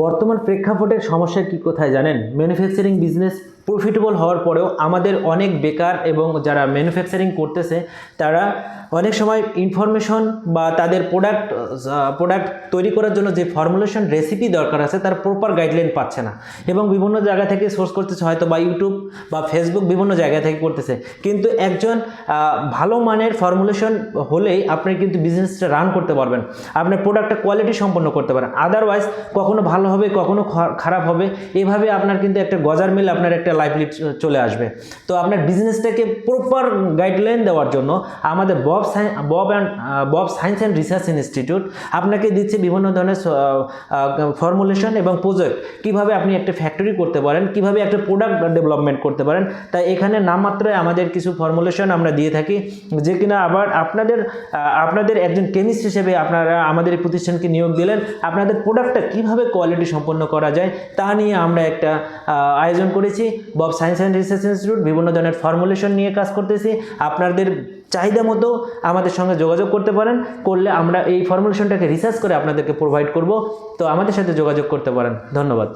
বর্তমান প্রেক্ষাপটের সমস্যা কি কোথায় জানেন? ম্যানুফ্যাকচারিং বিজনেস প্রফিটেবল হওয়ার পরেও আমাদের অনেক বেকার এবং যারা ম্যানুফ্যাকচারিং করতেছে তারা অনেক সময় ইনফরমেশন বা তাদের প্রোডাক্ট তৈরি করার জন্য যে ফর্মুলেশন রেসিপি দরকার আছে তার প্রপার গাইডলাইন পাচ্ছে না এবং বিভিন্ন জায়গা থেকে সোর্স করতেছে, হয়তো বা ইউটিউব বা ফেসবুক বিভিন্ন জায়গা থেকে করতেছে। কিন্তু একজন ভালো মানের ফর্মুলেশন হলেই আপনি কিন্তু বিজনেসটা রান করতে পারবেন, আপনার প্রোডাক্টটা কোয়ালিটি সম্পন্ন করতে পারেন। আদারওয়াইজ কখনো ভালো হবে কখনো খারাপ হবে, এভাবে আপনার কিন্তু একটা গজার মিল আপনার একটা লাইভলিহুড চলে আসবে। তো আপনার বিজনেসটাকে প্রপার গাইডলাইন দেওয়ার জন্য আমাদের Bob science and research institute আপনাকে দিচ্ছে বিভিন্ন ধরনের ফর্মুলেশন এবং প্রজেক্ট, কিভাবে আপনি একটা ফ্যাক্টরি করতে পারেন, কিভাবে একটা প্রোডাক্ট ডেভেলপমেন্ট করতে পারেন। তাই এখানে নামমাত্রায় আমাদের কিছু ফর্মুলেশন আমরা দিয়ে থাকি, যে কিনা আবার আপনাদের একজন কেমিস্ট হিসেবে আপনারা আমাদের এই প্রতিষ্ঠানকে নিয়োগ দিলেন, আপনাদের প্রোডাক্টটা কিভাবে কোয়ালিটি সম্পন্ন করা যায় তা নিয়ে আমরা একটা আয়োজন করেছি। Bob science and research institute বিভিন্ন ধরনের ফর্মুলেশন নিয়ে কাজ করতেছি। আপনাদের চাহিদা মতো আমাদের সঙ্গে যোগাযোগ করতে পারেন, করলে আমরা এই ফর্মুলেশনটাকে রিসার্চ করে আপনাদেরকে প্রোভাইড করব। তো আমাদের সাথে যোগাযোগ করতে পারেন। ধন্যবাদ।